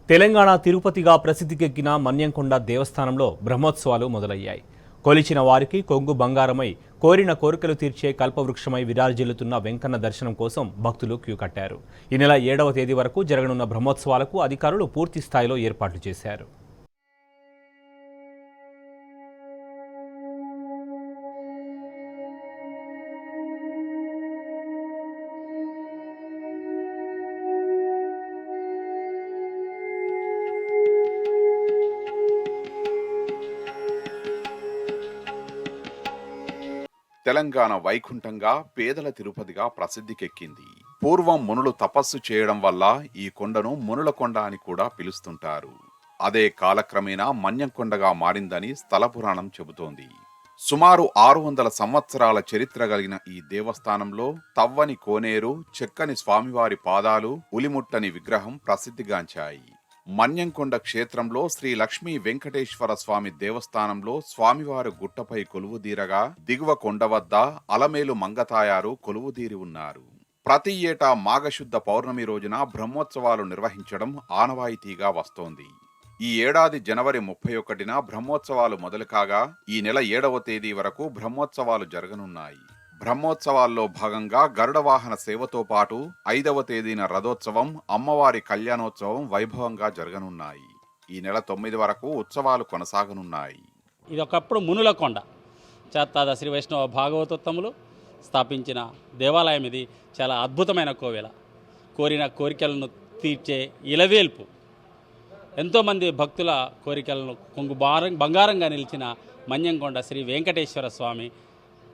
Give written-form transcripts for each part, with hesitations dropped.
తెలంగాణ తిరుపతిగా ప్రసిద్ధికెక్కిన మన్యంకొండ దేవస్థానంలో బ్రహ్మోత్సవాలు మొదలయ్యాయి. కొలిచిన వారికి కొంగు బంగారమై కోరిన కోరికలు తీర్చే కల్పవృక్షమై విరాజిల్లుతున్న వెంకన్న దర్శనం కోసం భక్తులు క్యూ కట్టారు. ఈ నెల 7వ తేదీ వరకు జరగనున్న బ్రహ్మోత్సవాలకు అధికారులు పూర్తి స్థాయిలో ఏర్పాట్లు చేశారు. తెలంగాణ వైకుంఠంగా పేదల తిరుపతిగా ప్రసిద్ధికెక్కింది. పూర్వం మునులు తపస్సు చేయడం వల్ల ఈ కొండను మునుల కొండ అని కూడా పిలుస్తుంటారు. అదే కాలక్రమేణా మన్యంకొండగా మారిందని స్థల పురాణం చెబుతోంది. సుమారు 600 సంవత్సరాల చరిత్ర కలిగిన ఈ దేవస్థానంలో తవ్వని కోనేరు, చెక్కని స్వామివారి పాదాలు, ఉలిముట్టని విగ్రహం ప్రసిద్ధిగాంచాయి. మన్యంకొండ క్షేత్రంలో శ్రీ లక్ష్మీ వెంకటేశ్వర స్వామి దేవస్థానంలో స్వామివారు గుట్టపై కొలువుదీరగా దిగువ కొండ వద్ద అలమేలు మంగతాయారు కొలువుదీరి ఉన్నారు. ప్రతి ఏటా మాఘశుద్ధ పౌర్ణమి రోజున బ్రహ్మోత్సవాలు నిర్వహించడం ఆనవాయితీగా వస్తోంది. ఈ ఏడాది జనవరి 31న బ్రహ్మోత్సవాలు మొదలు కాగా ఈ నెల 7వ తేదీ వరకు బ్రహ్మోత్సవాలు జరగనున్నాయి. బ్రహ్మోత్సవాల్లో భాగంగా గరుడ వాహన సేవతో పాటు 5వ తేదీన రథోత్సవం, అమ్మవారి కళ్యాణోత్సవం వైభవంగా జరగనున్నాయి. ఈ నెల 9 వరకు ఉత్సవాలు కొనసాగనున్నాయి. ఇది ఒకప్పుడు మునుల కొండ. చేత్తాద శ్రీ వైష్ణవ భాగవతోత్తములు స్థాపించిన దేవాలయం. ఇది చాలా అద్భుతమైన కోవెల. కోరిన కోరికలను తీర్చే ఇలవేల్పు. ఎంతోమంది భక్తుల కోరికలను కొంగు బంగారంగా నిలిచిన మన్యంకొండ శ్రీ వెంకటేశ్వర స్వామి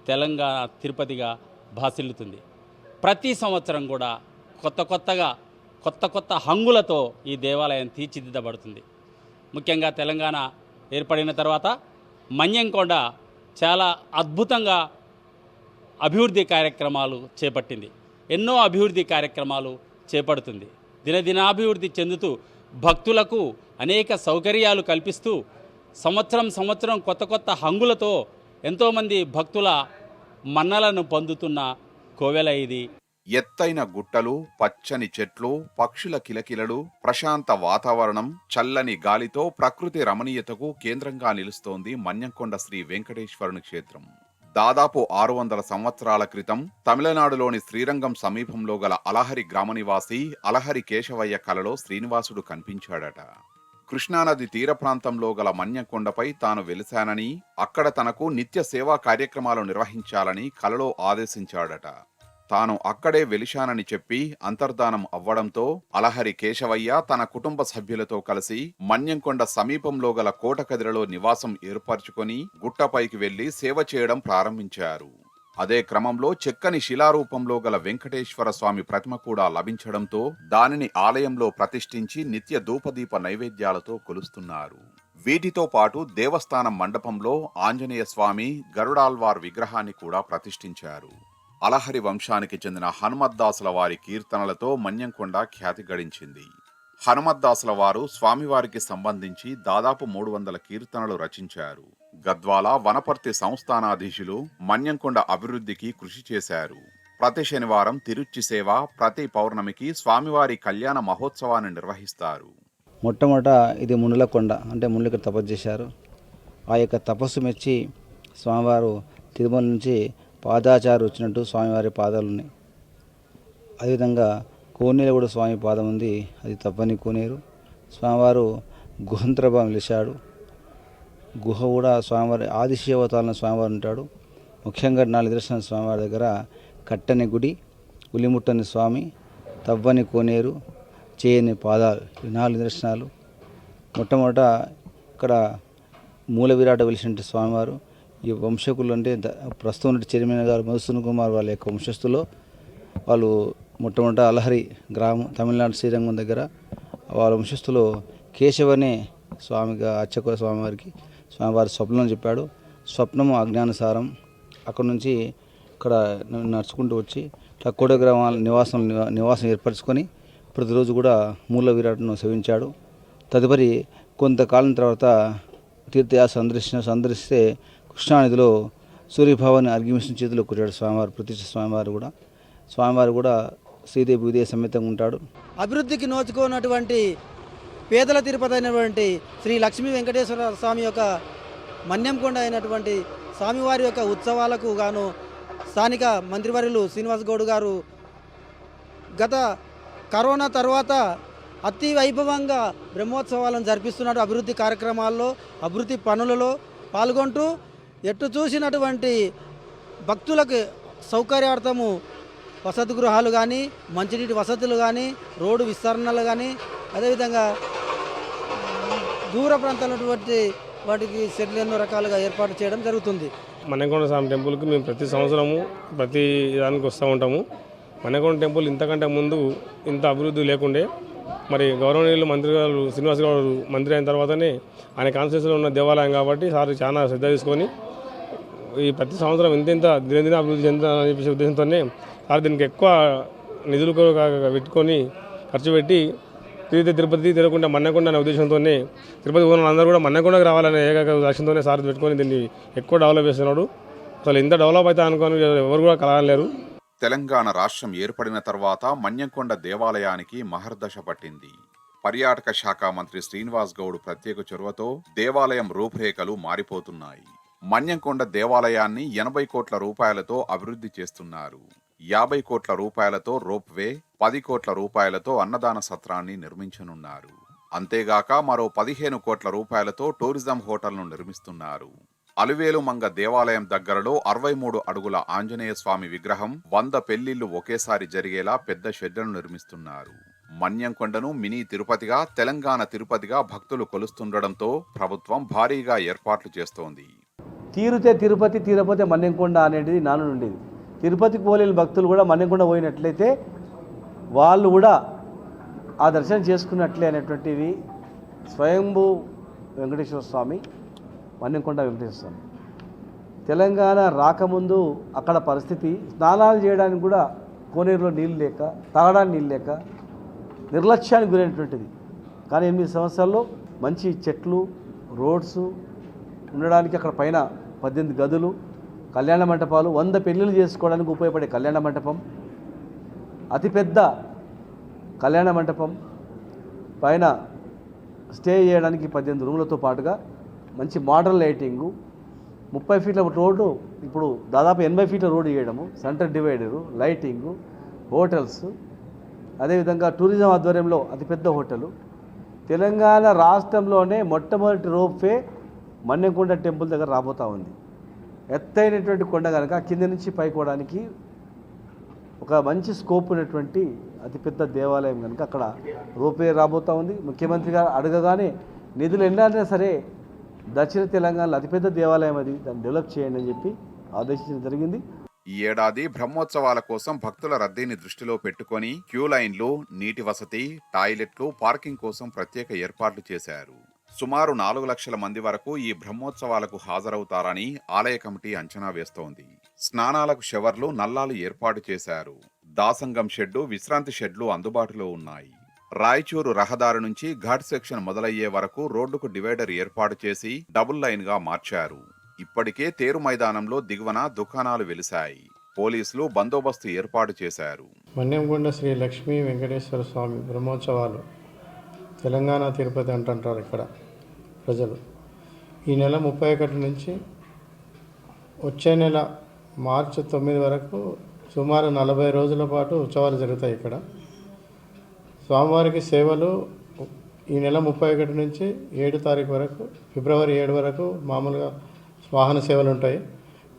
తెలంగాణ తిరుపతిగా భాసిల్లుతుంది. ప్రతి సంవత్సరం కూడా కొత్త హంగులతో ఈ దేవాలయం తీర్చిదిద్దబడుతుంది. ముఖ్యంగా తెలంగాణ ఏర్పడిన తర్వాత మన్యంకొండ చాలా అద్భుతంగా అభివృద్ధి కార్యక్రమాలు చేపట్టింది. ఎన్నో అభివృద్ధి కార్యక్రమాలు చేపడుతుంది. దినదినాభివృద్ధి చెందుతూ భక్తులకు అనేక సౌకర్యాలు కల్పిస్తూ సంవత్సరం కొత్త హంగులతో ఎంతోమంది భక్తుల మన్నలను పొందుతున్న కోవెల ఇది. ఎత్తైన గుట్టలు, పచ్చని చెట్లు, పక్షుల కిలకిలలు, ప్రశాంత వాతావరణం, చల్లని గాలితో ప్రకృతి రమణీయతకు కేంద్రంగా నిలుస్తోంది మన్యంకొండ శ్రీ వెంకటేశ్వరుని క్షేత్రం. దాదాపు 600 సంవత్సరాల క్రితం తమిళనాడులోని శ్రీరంగం సమీపంలో గల అలహరి గ్రామ నివాసి అలహరి కేశవయ్య కలలో శ్రీనివాసుడు కనిపించాడట. కృష్ణానది తీర ప్రాంతంలో గల మన్యంకొండపై తాను వెలిశానని, అక్కడ తనకు నిత్య సేవా కార్యక్రమాలు నిర్వహించాలని కలలో ఆదేశించాడట. తాను అక్కడే వెలిశానని చెప్పి అంతర్ధానం అవ్వడంతో అలహరి కేశవయ్య తన కుటుంబ సభ్యులతో కలిసి మన్యంకొండ సమీపంలో గల కోటకదిరలో నివాసం ఏర్పరచుకొని గుట్టపైకి వెళ్లి సేవ చేయడం ప్రారంభించారు. అదే క్రమంలో చెక్కని శిలారూపంలో గల వెంకటేశ్వర స్వామి ప్రతిమ కూడా లభించడంతో దానిని ఆలయంలో ప్రతిష్ఠించి నిత్య ధూపదీప నైవేద్యాలతో కొలుస్తున్నారు. వీటితో పాటు దేవస్థానం మండపంలో ఆంజనేయ స్వామి, గరుడాల్వార్ విగ్రహాన్ని కూడా ప్రతిష్ఠించారు. అలహరి వంశానికి చెందిన హనుమద్దాసుల వారి కీర్తనలతో మన్యంకొండ ఖ్యాతి గడించింది. హనుమద్దాసుల వారు స్వామివారికి సంబంధించి దాదాపు 300 కీర్తనలు రచించారు. గద్వాల, వనపర్తి సంస్థానాధీశులు మన్యంకొండ అభివృద్ధికి కృషి చేశారు. ప్రతి శనివారం తిరుచి సేవ, ప్రతి పౌర్ణమికి స్వామివారి కళ్యాణ మహోత్సవాన్ని నిర్వహిస్తారు. మొట్టమొదట ఇది మునుల కొండ, అంటే మునులు తపస్సు చేశారు. ఆ యొక్క తపస్సు మెచ్చి స్వామివారు తిరుమల నుంచి పాదాచారు వచ్చినట్టు స్వామివారి పాదాలు ఉన్నాయి. అదేవిధంగా కోనేరు కూడా స్వామి పాదం ఉంది, అది తప్పని కోనేరు. స్వామివారు గుహంత్రభావం వెలిశాడు. గుహ కూడా స్వామివారి ఆదిశివతాలను స్వామివారు ఉంటాడు. ముఖ్యంగా 4 నిదర్శనాలు స్వామివారి దగ్గర: కట్టని గుడి, ఉలిముట్టని స్వామి, తవ్వని కోనేరు, చేయని పాదాలు. ఈ 4 నిదర్శనాలు. మొట్టమొదట ఇక్కడ మూల విరాట వెలిసినట్టు స్వామివారు ఈ వంశకులు, అంటే ప్రస్తుతం చైర్మన్ గారు మధుసూదన్ కుమార్ వాళ్ళ యొక్క వంశస్థులో వాళ్ళు మొట్టమొదట అలహరి గ్రామం, తమిళనాడు శ్రీరంగం దగ్గర వాళ్ళ వంశస్థులో కేశవనే స్వామిగా అర్చక స్వామివారికి స్వామివారి స్వప్నం చెప్పాడు. స్వప్నము అజ్ఞానుసారం అక్కడ నుంచి ఇక్కడ నడుచుకుంటూ వచ్చి కోట గ్రామాల నివాసం ఏర్పరచుకొని ప్రతిరోజు కూడా మూల విరాటను సేవించాడు. తదుపరి కొంతకాలం తర్వాత తీర్థయాత్ర సందర్శిస్తే కృష్ణానదిలో సూర్యభావాన్ని అర్ఘ్యమిషన్ చేతిలో కొట్టాడు స్వామివారు. ప్రతిష్ఠ స్వామివారు కూడా శ్రీదేవి విదేశ సమేతంగా ఉంటాడు. అభివృద్ధికి నోచుకున్నటువంటి పేదల తిరుపతి అయినటువంటి శ్రీ లక్ష్మీ వెంకటేశ్వర స్వామి యొక్క మన్యంకొండ అయినటువంటి స్వామివారి యొక్క ఉత్సవాలకు గాను స్థానిక మంత్రివర్యులు శ్రీనివాస్ గౌడ్ గారు గత కరోనా తర్వాత అతి వైభవంగా బ్రహ్మోత్సవాలను జరిపిస్తున్నాడు. అభివృద్ధి కార్యక్రమాల్లో, అభివృద్ధి పనులలో పాల్గొంటూ ఎటు చూసినటువంటి భక్తులకు సౌకర్యార్థము వసతి గృహాలు కానీ, మంచినీటి వసతులు కానీ, రోడ్డు విస్తరణలు కానీ, అదేవిధంగా దూర ప్రాంతాలటువంటి వాటికి షెడ్లు ఎన్నో రకాలుగా ఏర్పాటు చేయడం జరుగుతుంది. మన్నెకొండ స్వామి టెంపుల్కి మేము ప్రతి సంవత్సరము ప్రతి దానికి వస్తూ ఉంటాము. మన్నెకొండ టెంపుల్ ఇంతకంటే ముందు ఇంత అభివృద్ధి లేకుండే. మరి గౌరవనీయులు మంత్రి గారు శ్రీనివాస్ గారు మంత్రి అయిన తర్వాతనే ఆయన కాన్స్టిట్యూన్సీలో ఉన్న దేవాలయం కాబట్టి సార్ చాలా శ్రద్ధ తీసుకొని ఈ ప్రతి సంవత్సరం ఇంత దినదిన అభివృద్ధి చెందాలని చెప్పే ఉద్దేశంతోనే సార్ దీనికి ఎక్కువ నిధులు పెట్టుకొని ఖర్చు పెట్టి తిరుపతి తిరగకుండా మన్నెకొండ అనే ఉద్దేశంతోనే తిరుపతి ఊరిలో అందరూ కూడా మన్నెకొండకు రావాలనే ఏకైక లక్ష్యంతోనే సార్ పెట్టుకొని దీన్ని ఎక్కువ డెవలప్ చేస్తున్నాడు. అసలు ఇంత డెవలప్ అయితే అనుకోని ఎవరు కూడా కలగలేరు. తెలంగాణ రాష్ట్రం ఏర్పడిన తర్వాత మన్యంకొండ దేవాలయానికి మహర్దశ పట్టింది. పర్యాటక శాఖ మంత్రి శ్రీనివాస్ గౌడ్ ప్రత్యేక చొరవతో దేవాలయం రూపురేఖలు మారిపోతున్నాయి. మన్యంకొండ దేవాలయాన్ని 80 కోట్ల రూపాయలతో అభివృద్ధి చేస్తున్నారు. 50 కోట్ల రూపాయలతో రోప్వే, 10 కోట్ల రూపాయలతో అన్నదాన సత్రాన్ని నిర్మించనున్నారు. అంతేగాక మరో 15 కోట్ల రూపాయలతో టూరిజం హోటల్ను నిర్మిస్తున్నారు. అలువేలు మంగ దేవాలయం దగ్గరలో 63 అడుగుల ఆంజనేయ స్వామి విగ్రహం, 100 పెళ్లిళ్లు ఒకేసారి జరిగేలా పెద్ద షెడ్లను నిర్మిస్తున్నారు. మన్యంకొండను మినీ తిరుపతిగా, తెలంగాణ తిరుపతిగా భక్తులు కొలుస్తుండడంతో ప్రభుత్వం భారీగా ఏర్పాట్లు చేస్తోంది. తీరితే తిరుపతి, తీరపోతే మన్యంకొండ అనేది నాను ఉండేది. తిరుపతికి పోలేని భక్తులు కూడా మన్యంకొండ పోయినట్లయితే వాళ్ళు కూడా ఆ దర్శనం చేసుకున్నట్లే అనేటువంటివి స్వయంభూ వెంకటేశ్వర స్వామి, మన్యంకొండ వెంకటేశ్వర స్వామి. తెలంగాణ రాకముందు అక్కడ పరిస్థితి స్నానాలు చేయడానికి కూడా కోనేరులో నీళ్ళు లేక, తాగడానికి నీళ్ళు లేక నిర్లక్ష్యానికి గురైనటువంటిది. కానీ 8 సంవత్సరాల్లో మంచి చెట్లు, రోడ్స్ ఉండడానికి అక్కడ పైన 18 గదులు, కళ్యాణ మంటపాలు, 100 పెళ్ళిళ్ళు చేసుకోవడానికి ఉపయోగపడే కళ్యాణ మంటపం, అతిపెద్ద కళ్యాణ మంటపం, పైన స్టే చేయడానికి 18 రూములతో పాటుగా మంచి మోడర్న్ లైటింగు, 30 ఫీట్ల రోడ్డు ఇప్పుడు దాదాపు 80 ఫీట్ల రోడ్డు చేయడము, సెంటర్ డివైడరు, లైటింగు, హోటల్స్, అదేవిధంగా టూరిజం ఆధ్వర్యంలో అతిపెద్ద హోటలు. తెలంగాణ రాష్ట్రంలోనే మొట్టమొదటి రోప్వే మన్యంకొండ టెంపుల్ దగ్గర రాబోతూ ఉంది. ఎత్తైనటువంటి కొండ కనుక కింద నుంచి పైకోవడానికి ఒక మంచి స్కోప్ ఉన్నటువంటి అతిపెద్ద దేవాలయం కనుక అక్కడ రోప్వే రాబోతూ ఉంది. ముఖ్యమంత్రి గారు అడగగానే నిధులు ఎన్నైనా సరే దక్షిణ తెలంగాణలో అతిపెద్ద దేవాలయం అది, దాన్ని డెవలప్ చేయండి అని చెప్పి ఆదేశించడం జరిగింది. ఈ ఏడాది బ్రహ్మోత్సవాల కోసం భక్తుల రద్దీని దృష్టిలో పెట్టుకొని క్యూ లైన్లు, నీటి వసతి, టాయిలెట్లు, పార్కింగ్ కోసం ప్రత్యేక ఏర్పాట్లు చేశారు. సుమారు 4 లక్షల మంది వరకు ఈ బ్రహ్మోత్సవాలకు హాజరవుతారని ఆలయ కమిటీ అంచనా వేస్తోంది. స్నానాలకు షవర్లు, నల్లాలు ఏర్పాటు చేశారు. దాసంగం షెడ్డు, విశ్రాంతి షెడ్లు అందుబాటులో ఉన్నాయి. రాయచూరు రహదారి నుంచి ఘాట్ సెక్షన్ మొదలయ్యే వరకు రోడ్డుకు డివైడర్ ఏర్పాటు చేసి డబుల్ లైన్ గా మార్చారు. ఇప్పటికే తేరు మైదానంలో దిగువన దుకాణాలు వెలిశాయి. పోలీసులు బందోబస్తు ఏర్పాటు చేశారు. మన్యంకొండ శ్రీ లక్ష్మీ వెంకటేశ్వర స్వామి బ్రహ్మోత్సవాలు తెలంగాణ తిరుపతి అంటుంటారు ఇక్కడ ప్రజలు. ఈ నెల 31 నుంచి వచ్చే నెల మార్చి 9 వరకు సుమారు 40 రోజుల పాటు ఉత్సవాలు జరుగుతాయి ఇక్కడ. స్వామివారికి సేవలు ఈ నెల 31 నుంచి 7 తారీఖు వరకు, ఫిబ్రవరి 7 వరకు మామూలుగా వాహన సేవలు ఉంటాయి.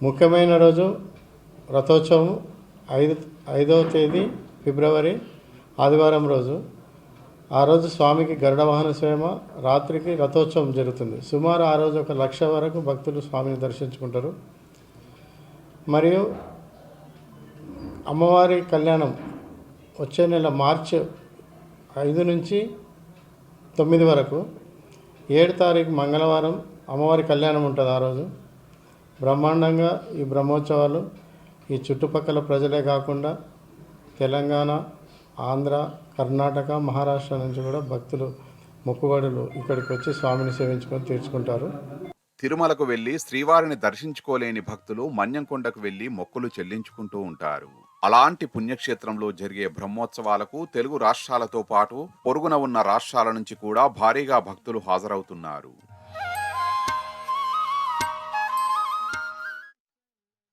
ముఖ్యమైన రోజు రథోత్సవం 5వ తేదీ ఫిబ్రవరి ఆదివారం రోజు. ఆ రోజు స్వామికి గరుడ వాహన సేవ, రాత్రికి రథోత్సవం జరుగుతుంది. సుమారు ఆ రోజు 1 లక్ష వరకు భక్తులు స్వామిని దర్శించుకుంటారు. మరియు అమ్మవారి కళ్యాణం వచ్చే నెల మార్చి 5 నుంచి 9 వరకు, 7 తారీఖు మంగళవారం అమ్మవారి కళ్యాణం ఉంటుంది. ఆ రోజు బ్రహ్మాండంగా ఈ బ్రహ్మోత్సవాలు ఈ చుట్టుపక్కల ప్రజలే కాకుండా తెలంగాణ, ఆంధ్ర, కర్ణాటక, మహారాష్ట్ర నుంచి కూడా భక్తులు మొక్కుబడులు ఇక్కడికి వచ్చి స్వామిని సేవించుకొని తీర్చుకుంటారు. తిరుమలకు వెళ్లి శ్రీవారిని దర్శించుకోలేని భక్తులు మన్యంకొండకు వెళ్లి మొక్కులు చెల్లించుకుంటూ ఉంటారు. అలాంటి పుణ్యక్షేత్రంలో జరిగే బ్రహ్మోత్సవాలకు తెలుగు రాష్ట్రాలతో పాటు పొరుగున ఉన్న రాష్ట్రాల నుంచి కూడా భారీగా భక్తులు హాజరవుతున్నారు.